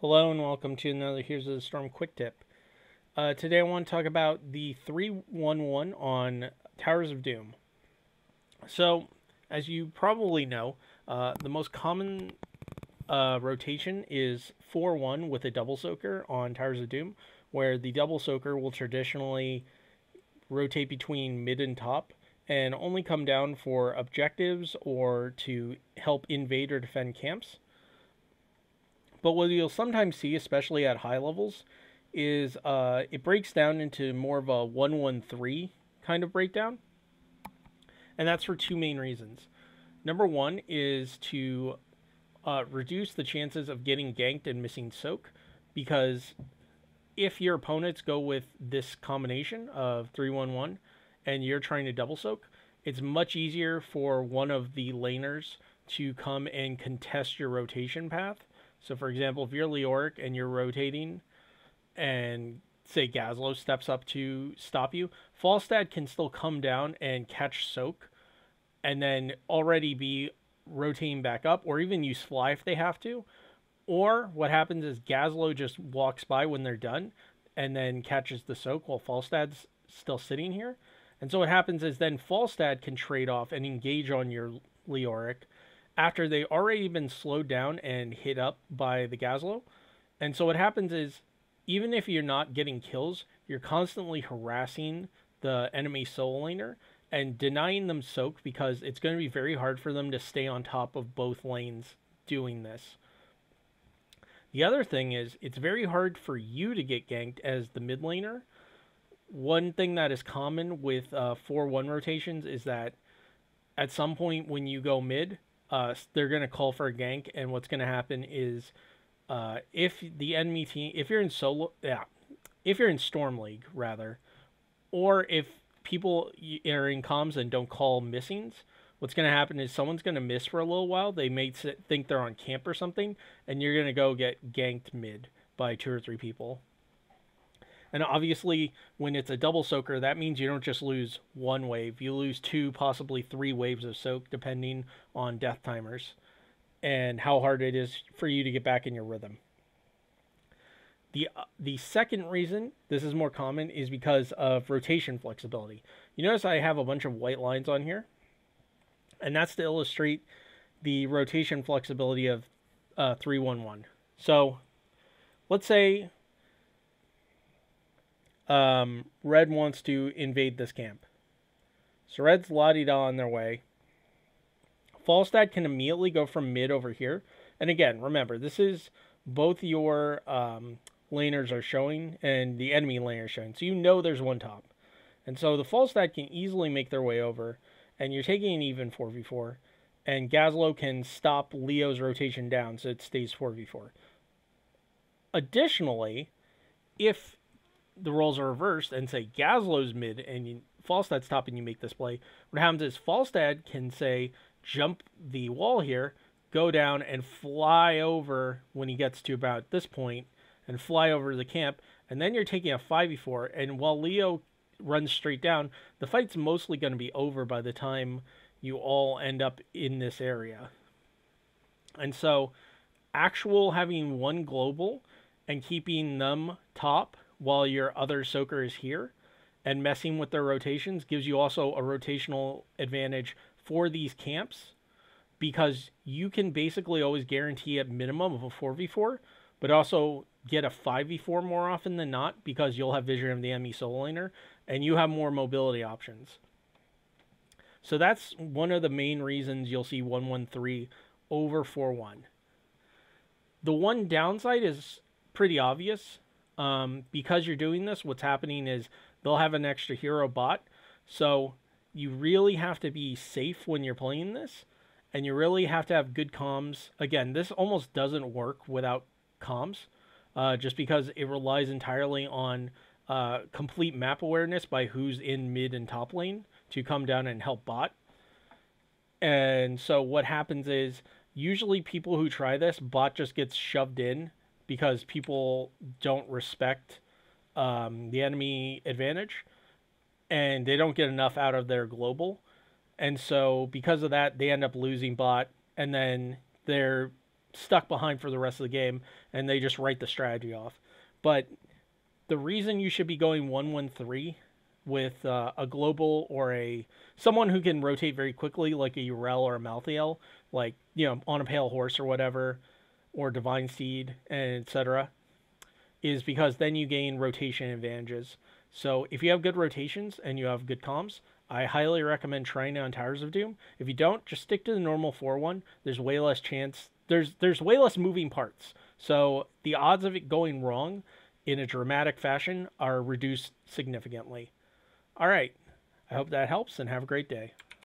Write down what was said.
Hello and welcome to another Here's the Storm Quick Tip. Today I want to talk about the 311 on Towers of Doom. So, as you probably know, the most common rotation is 4-1 with a double soaker on Towers of Doom, where the double soaker will traditionally rotate between mid and top and only come down for objectives or to help invade or defend camps. But what you'll sometimes see, especially at high levels, is it breaks down into more of a 1-1-3 kind of breakdown. And that's for two main reasons. Number one is to reduce the chances of getting ganked and missing soak, because if your opponents go with this combination of 3-1-1 and you're trying to double soak, it's much easier for one of the laners to come and contest your rotation path. So, for example, if you're Leoric and you're rotating, and say Gazlo steps up to stop you, Falstad can still come down and catch soak, and then already be rotating back up, or even use fly if they have to. Or what happens is Gazlo just walks by when they're done, and then catches the soak while Falstad's still sitting here. And so what happens is then Falstad can trade off and engage on your Leoric after they've already been slowed down and hit up by the Gazlo. And so what happens is, even if you're not getting kills, you're constantly harassing the enemy solo laner and denying them soak, because it's going to be very hard for them to stay on top of both lanes doing this. The other thing is, it's very hard for you to get ganked as the mid laner. One thing that is common with 4-1 rotations is that at some point when you go mid, they're going to call for a gank, and what's going to happen is if the enemy team, if you're in Storm League rather, or if people are in comms and don't call missings, what's going to happen is someone's going to miss for a little while. They may think they're on camp or something, and you're going to go get ganked mid by 2 or 3 people. And obviously, when it's a double soaker, that means you don't just lose one wave. You lose 2, possibly 3 waves of soak, depending on death timers and how hard it is for you to get back in your rhythm. The second reason this is more common is because of rotation flexibility. You notice I have a bunch of white lines on here, and that's to illustrate the rotation flexibility of 3-1-1. So let's say Red wants to invade this camp. So Red's la-di-da on their way. Falstad can immediately go from mid over here. And again, remember, this is both your laners are showing and the enemy laner is showing. So you know there's one top. And so the Falstad can easily make their way over, and you're taking an even 4v4. And Gazlo can stop Leo's rotation down so it stays 4v4. Additionally, if the roles are reversed and say Gazlo's mid and Falstad's top and you make this play, what happens is Falstad can say, jump the wall here, go down and fly over when he gets to about this point, and fly over the camp, and then you're taking a 5v4, and while Leo runs straight down, the fight's mostly going to be over by the time you all end up in this area. And so actual having one global and keeping them top while your other soaker is here and messing with their rotations gives you also a rotational advantage for these camps, because you can basically always guarantee a minimum of a 4v4, but also get a 5v4 more often than not, because you'll have vision of the enemy solo laner and you have more mobility options. So that's one of the main reasons you'll see 1-1-3 over 4-1. The one downside is pretty obvious. Because you're doing this, what's happening is they'll have an extra hero bot. So you really have to be safe when you're playing this, and you really have to have good comms. Again, this almost doesn't work without comms, just because it relies entirely on complete map awareness by who's in mid and top lane to come down and help bot. And so what happens is, usually people who try this, bot just gets shoved in because people don't respect the enemy advantage, and they don't get enough out of their global. And so because of that, they end up losing bot, and then they're stuck behind for the rest of the game, and they just write the strategy off. But the reason you should be going 1-1-3 with a global or someone who can rotate very quickly, like a Urel or a Malthael, like on a pale horse or whatever, or Divine Steed, and etc., is because then you gain rotation advantages. So if you have good rotations and you have good comms, I highly recommend trying it on Towers of Doom. If you don't, just stick to the normal 4-1. There's way less chance. There's way less moving parts. So the odds of it going wrong in a dramatic fashion are reduced significantly. All right. I hope that helps, and have a great day.